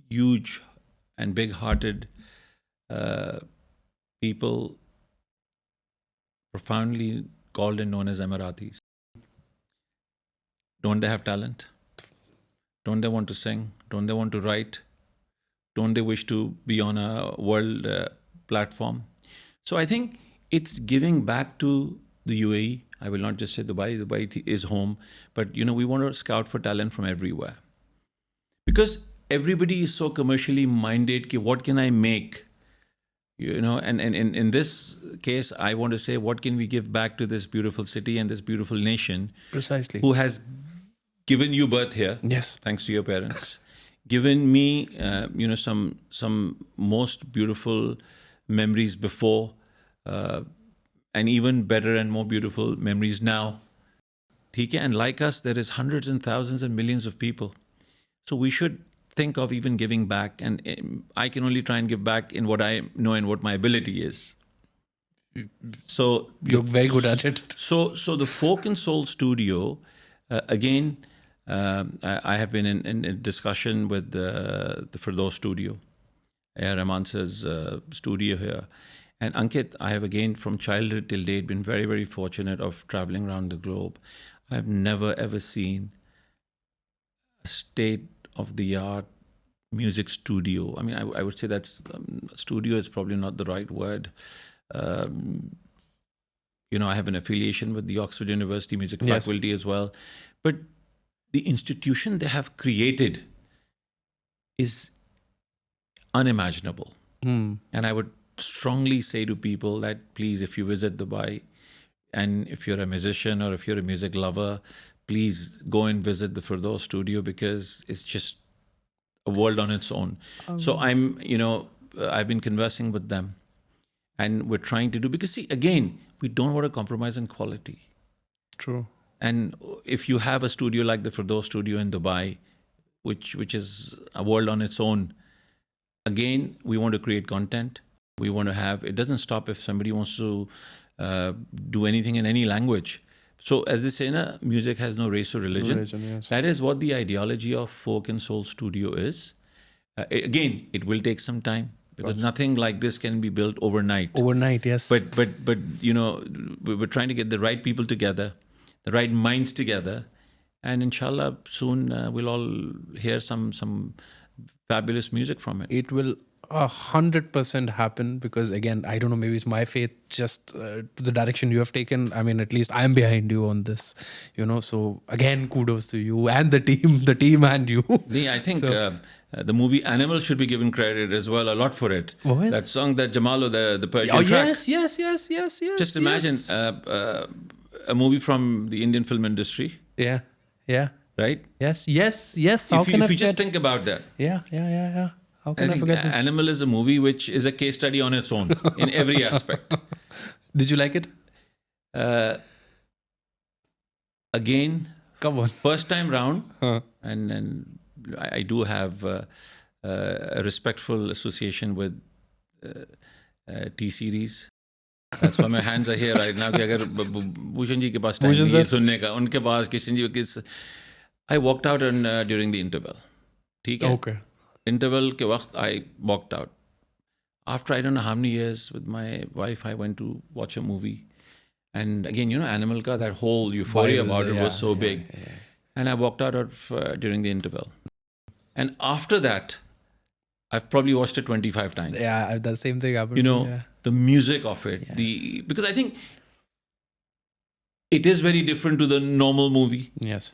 huge and big-hearted people profoundly called and known as Emiratis? Don't they have talent? Don't they want to sing? Don't they want to write? Don't they wish to be on a world platform? So I think it's giving back to the UAE. I will not just say Dubai. Dubai is home. But, we want to scout for talent from everywhere. Because everybody is so commercially minded. What can I make? And in this case, I want to say, what can we give back to this beautiful city and this beautiful nation? Precisely. Who has given you birth here, yes, thanks to your parents, given me, some most beautiful memories before, and even better and more beautiful memories now. And like us, there is hundreds and thousands and millions of people. So we should think of even giving back. And I can only try and give back in what I know and what my ability is. So you're very good at it. So the Folk and Soul Studio, again, I have been in a discussion with the Firdaus studio, Rahman sir's studio here. And Ankit, I have again from childhood till date been very, very fortunate of traveling around the globe. I have never ever seen a state-of-the-art music studio. I mean, I would say that's studio is probably not the right word. I have an affiliation with the Oxford University Music Faculty as well. But the institution they have created is unimaginable. And I would strongly say to people that please, if you visit Dubai and if you're a musician or if you're a music lover, please go and visit the Firdaus studio, because it's just a world on its own. So I've been conversing with them, and we're trying to do, because see, again, we don't want to compromise on quality. True. And if you have a studio like the Firdaus studio in Dubai, which is a world on its own, again, we want to create content. We want to have, it doesn't stop if somebody wants to do anything in any language. So as they say, music has no race or religion. Yes. That is what the ideology of Folk and Soul Studio is. Again, it will take some time, because nothing like this can be built overnight. Overnight, yes. But we're trying to get the right people together, the right minds together, and inshallah soon we'll all hear some fabulous music from it. It will 100% happen, because again, I don't know, maybe it's my faith, just to the direction you have taken. I mean, at least I'm behind you on this, so again, kudos to you and the team and you. I think the movie Animal should be given credit as well, a lot for it. What? That song, that Jamalo, the Persian Oh, track. yes. Just imagine a movie from the Indian film industry, Yeah. right? Yes. If you just think about that. Yeah. How I can I think forget this? Animal is a movie which is a case study on its own in every aspect. Did you like it? Again, Come on. first time round, Huh. and I do have a respectful association with T-series. That's why my hands are here right now. कि अगर भूषण जी के पास time Bhushan नहीं है sir. सुनने का, उनके पास किशन जी किस I walked out during the interval. ठीक है? Okay. Interval के वक्त I walked out. After I don't know how many years with my wife, I went to watch a movie. And again, Animal ka, that whole euphoria Vibe is, about it yeah, was so big. yeah. And I walked out during the interval. And after that, I've probably watched it 25 times. Yeah, the same thing happened. Yeah. The music of it, Yes. because I think it is very different to the normal movie. Yes.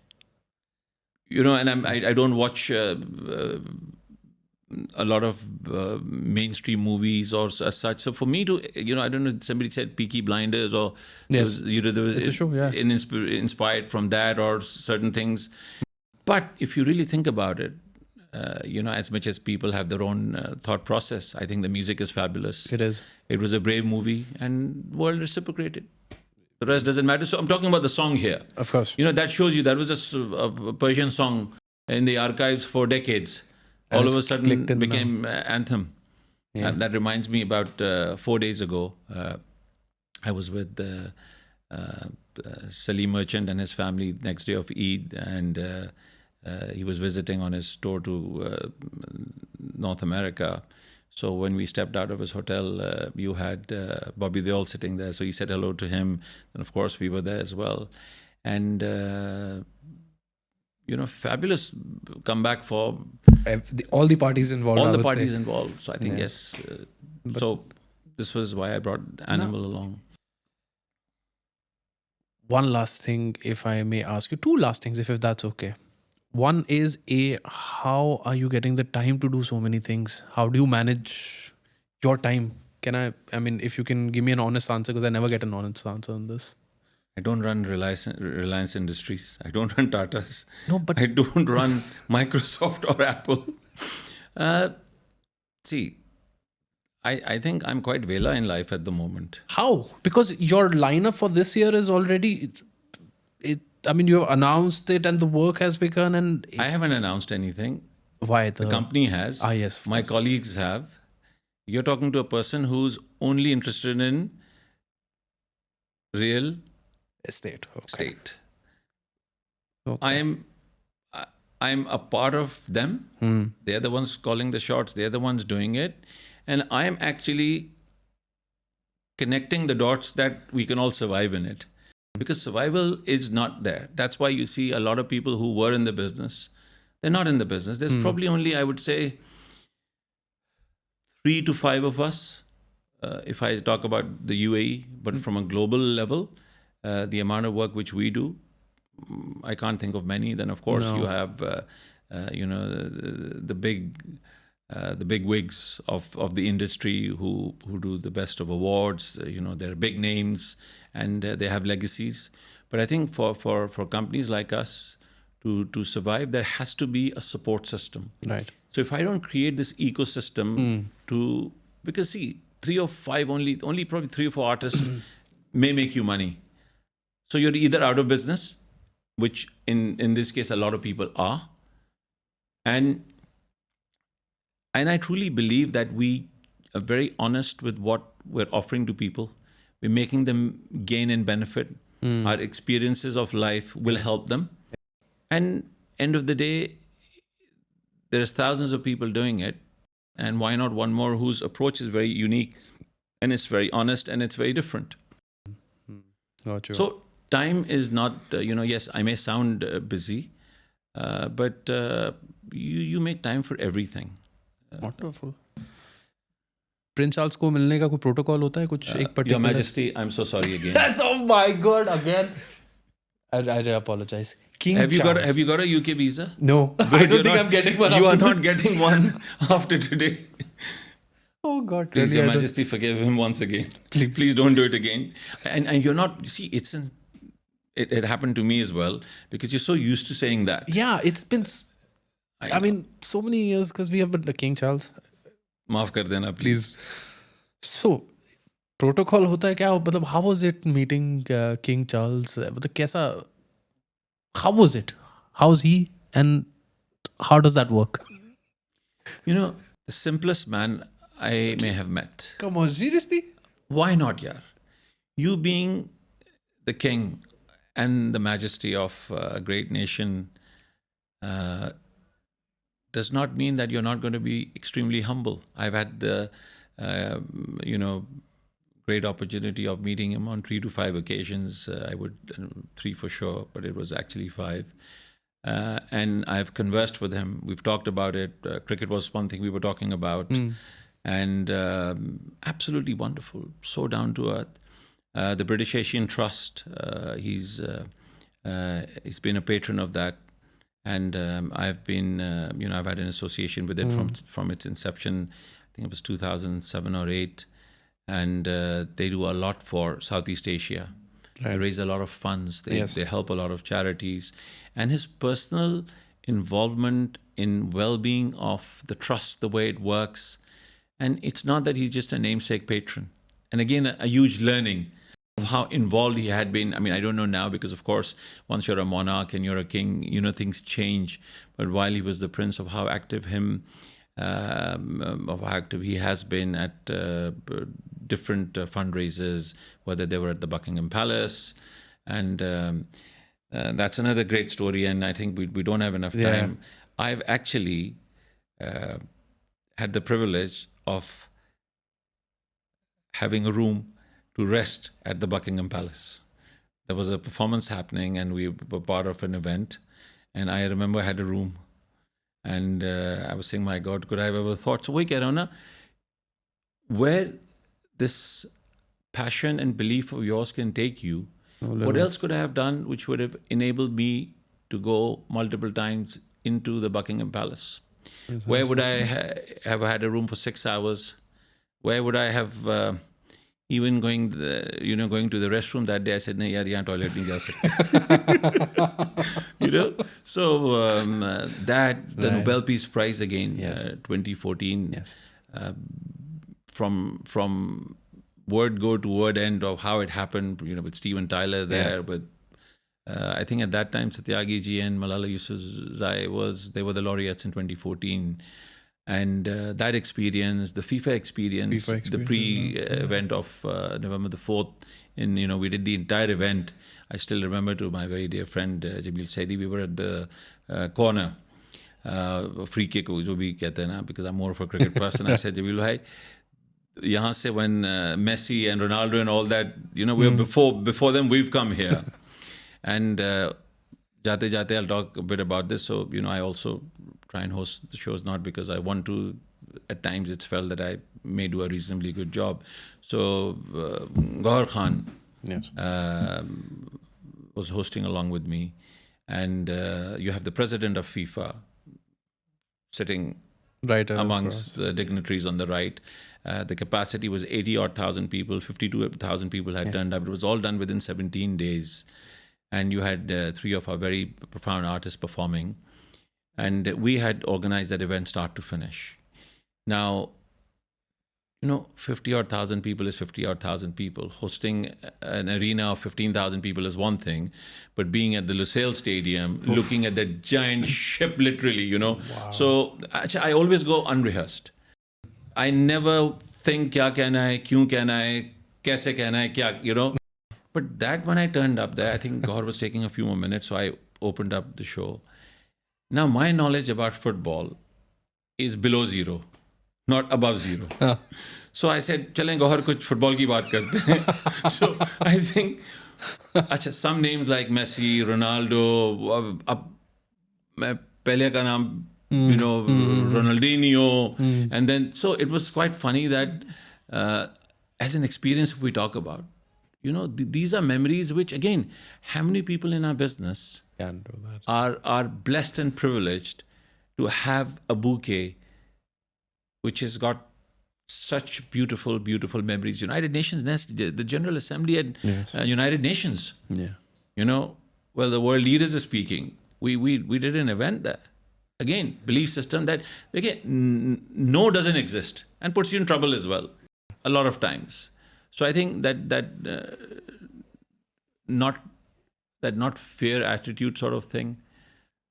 And I don't watch a lot of mainstream movies or as such. So for me to, I don't know, somebody said Peaky Blinders or Yes. there was It's a show, yeah. inspired from that or certain things. But if you really think about it, as much as people have their own thought process, I think the music is fabulous. It is. It was a brave movie and world reciprocated. The rest doesn't matter. So I'm talking about the song here. Of course. That shows you that was a Persian song in the archives for decades. And All it's of a sudden clicked in became anthem. Yeah. That reminds me about 4 days ago. I was with Salim Merchant and his family next day of Eid, and he was visiting on his tour to North America. So when we stepped out of his hotel, you had Bobby Deol sitting there. So he said hello to him. And of course, we were there as well. And, fabulous comeback for All the parties involved. all I the would parties say. involved. So I think, Yeah. yes. So this was why I brought Animal along. One last thing, if I may ask you, two last things, if that's okay. One is, how are you getting the time to do so many things? How do you manage your time? I mean, if you can give me an honest answer, because I never get an honest answer on this. I don't run Reliance Industries. I don't run Tata's. No, but I don't run Microsoft or Apple. See, I think I'm quite vela in life at the moment. how? Because your lineup for this year is already, you have announced it and the work has begun, and I haven't announced anything. why The company has. yes, of My course. colleagues have. You're talking to a person who's only interested in real estate. Okay. estate. Okay. I'm a part of them. They're the ones calling the shots. They're the ones doing it. And I'm actually connecting the dots that we can all survive in it. Because survival is not there. That's why you see a lot of people who were in the business, they're not in the business. There's probably only, I would say, 3 to 5 of us, if I talk about the UAE, but from a global level, the amount of work which we do, I can't think of many. Then, of course, No. you have, the big wigs of the industry who do the best of awards. They're big names and they have legacies. But I think for companies like us to survive, there has to be a support system. Right. So if I don't create this ecosystem because see, 3 or 5 only probably 3 or 4 artists may make you money. So you're either out of business, which in this case a lot of people are, and I truly believe that we are very honest with what we're offering to people. We're making them gain and benefit. Our experiences of life will help them. And end of the day, there's thousands of people doing it. And why not one more whose approach is very unique and it's very honest and it's very different. Got you. So time is not, yes, I may sound busy, But you make time for everything. Wonderful. Prince Charles को मिलने का कोई protocol होता है कुछ एक Your particular? Majesty, I'm so sorry again. That's, oh my god, again. I apologize. King Have you Charles. got a UK visa? No, I don't You're think not- I'm getting one. You are after not this. getting one after today. Oh god, Please, really, Your I don't- Majesty, forgive him once again. Please. Don't do it again. And you're not. You see, it happened to me as well because you're so used to saying that. Yeah, it's been. I mean, so many years because we have been the King Charles. माफ कर देना, please. So, protocol होता है क्या? मतलब, how was it meeting King Charles? मतलब कैसा? How was it? How's he? And how does that work? You know, the simplest man I may have met. Come on, seriously? Why not, yaar? You being the king and the majesty of a great nation does not mean that you're not going to be extremely humble. I've had the, great opportunity of meeting him on 3 to 5 occasions. I would 3 for sure, but it was actually 5. And I've conversed with him. We've talked about it. Cricket was one thing we were talking about. And absolutely wonderful, so down to earth. The British Asian Trust, he's been a patron of that. And I've been, I've had an association with it from its inception. I think it was 2007 or 8. And they do a lot for Southeast Asia. They raise a lot of funds. They help a lot of charities. And his personal involvement in well-being of the trust, the way it works. And it's not that he's just a namesake patron. And again, a huge learning of how involved he had been. I mean, I don't know now because, of course, once you're a monarch and you're a king, things change. But while he was the prince, of how active he has been at different fundraisers, whether they were at the Buckingham Palace. And that's another great story. And I think we don't have enough time. I've actually had the privilege of having a room to rest at the Buckingham Palace. There was a performance happening and we were part of an event. And I remember I had a room. And I was saying, my God, could I have ever thought? So, wait, where this passion and belief of yours can take you, what else could I have done which would have enabled me to go multiple times into the Buckingham Palace? Where would I have had a room for 6 hours? Where would I have even going to the restroom that day? I said, "Nahi yaar, yahan toilet nahi ja sakte." So the Nobel Peace Prize again, 2014. From word go to word end of how it happened, with Steven Tyler there, with I think at that time Satyagi ji and Malala Yousafzai they were the laureates in 2014. And that experience, the FIFA experience, the pre-event of November the 4th, we did the entire event. I still remember, to my very dear friend Jamil Saidi, we were at the corner, free kick, jo bhi kehte hain na, because I'm more of a cricket person. I said, Jamil bhai, yahan se when Messi and Ronaldo and all that, we're before them, we've come here. And jate I'll talk a bit about this. So, I also try and host the shows, not because I want to. At times it's felt that I may do a reasonably good job. So Gauhar Khan was hosting along with me. And you have the president of FIFA sitting right amongst the dignitaries on the right. The capacity was 80,000 people, 52,000 people had turned up. It was all done within 17 days. And you had 3 of our very profound artists performing. And we had organized that event start to finish. Now, 50,000 people is 50,000 people. Hosting an arena of 15,000 people is one thing, but being at the Lusail Stadium, looking at that giant ship, literally, Wow. So actually, I always go unrehearsed. I never think, kya kehna hai, kyun kehna hai, kaise kehna hai, kya, But that when I turned up there, I think God was taking a few more minutes, so I opened up the show. Now, my knowledge about football is below zero, not above zero. So I said, chalein Gauhar kuch football ki baat karte hain. So I think, some names like Messi, Ronaldo, मैं पहले का नाम Ronaldinho, and then so it was quite funny that as an experience we talk about, these are memories which, again, how many people in our business Can do that. are blessed and privileged to have a bouquet which has got such beautiful, beautiful memories. United Nations Nest, the General Assembly at United Nations. Yeah. Well, the world leaders are speaking. We did an event there. Again, belief system that, again, no doesn't exist and puts you in trouble as well a lot of times. So I think that not fear attitude sort of thing.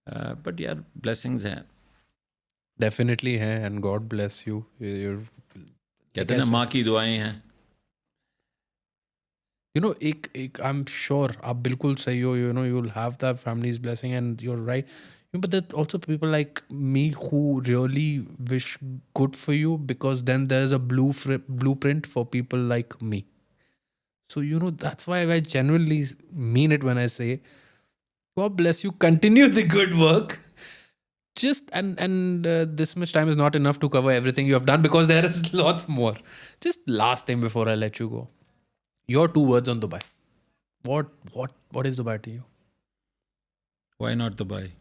But yeah, blessings hai. Definitely hai, and God bless you. You're कहते हैं ना, माँ की दुआएं हैं. एक I'm sure आप बिल्कुल सही हो. You'll have that family's blessing, and you're right. But there are also people like me who really wish good for you, because then there's a blueprint for people like me. So that's why I genuinely mean it when I say, God bless you. Continue the good work. Just and this much time is not enough to cover everything you have done, because there is lots more. Just last thing before I let you go. Your 2 words on Dubai. What is Dubai to you? Why not Dubai?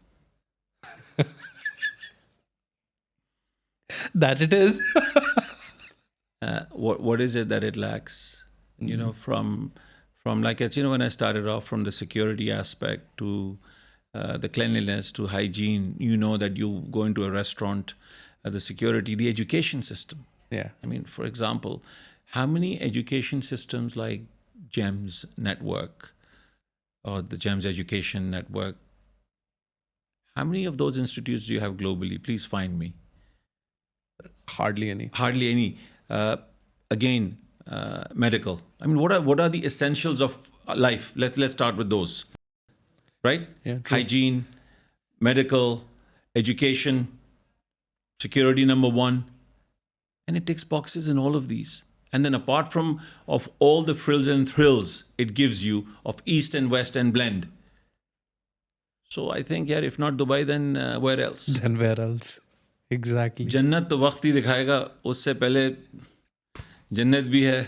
That it is. What is it that it lacks? From like it's, when I started off, from the security aspect to the cleanliness to hygiene, that you go into a restaurant, the security, the education system. Yeah. I mean, for example, how many education systems like GEMS Network or the GEMS Education Network, how many of those institutes do you have globally? Please find me. Hardly any. Hardly any. Again, medical. I mean, what are the essentials of life? Let's start with those. Right? Yeah, true. Hygiene, medical, education, security number 1. And it ticks boxes in all of these. And then apart from of all the frills and thrills it gives you of East and West and blend. So I think, yeah, if not Dubai, then where else? Then where else? Exactly. जन्नत तो वक्त ही दिखाएगा, उससे पहले जन्नत भी है,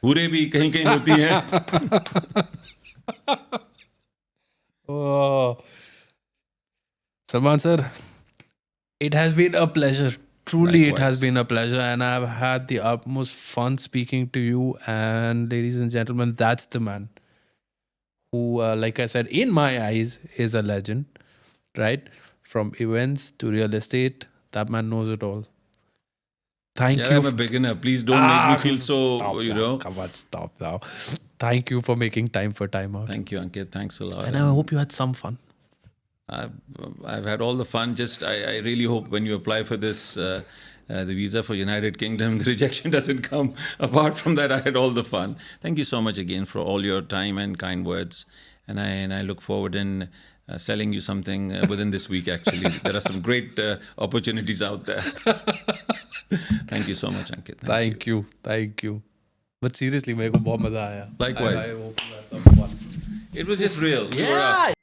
हूरें भी कहीं कहीं होती हैं. Oh, Salman sir, it has been a pleasure. Truly, Likewise. It has been a pleasure, and I've had the utmost fun speaking to you. And ladies and gentlemen, that's the man who, like I said, in my eyes, is a legend. Right? From events to real estate, that man knows it all. Thank you. I'm a beginner. Please don't make me feel so, stop Come on, stop now. Thank you for making time for Timeout. Thank you, Ankit. Thanks a lot. And I hope you had some fun. I've had all the fun. Just I really hope when you apply for this, the visa for United Kingdom, the rejection doesn't come. Apart from that, I had all the fun. Thank you so much again for all your time and kind words. And I look forward in selling you something within this week, actually. There are some great opportunities out there. Thank you so much, Ankit. Thank you. But seriously, मेरे को बहुत मजा आया. Likewise. I hope you had some fun. It was just real. We were Yeah, us.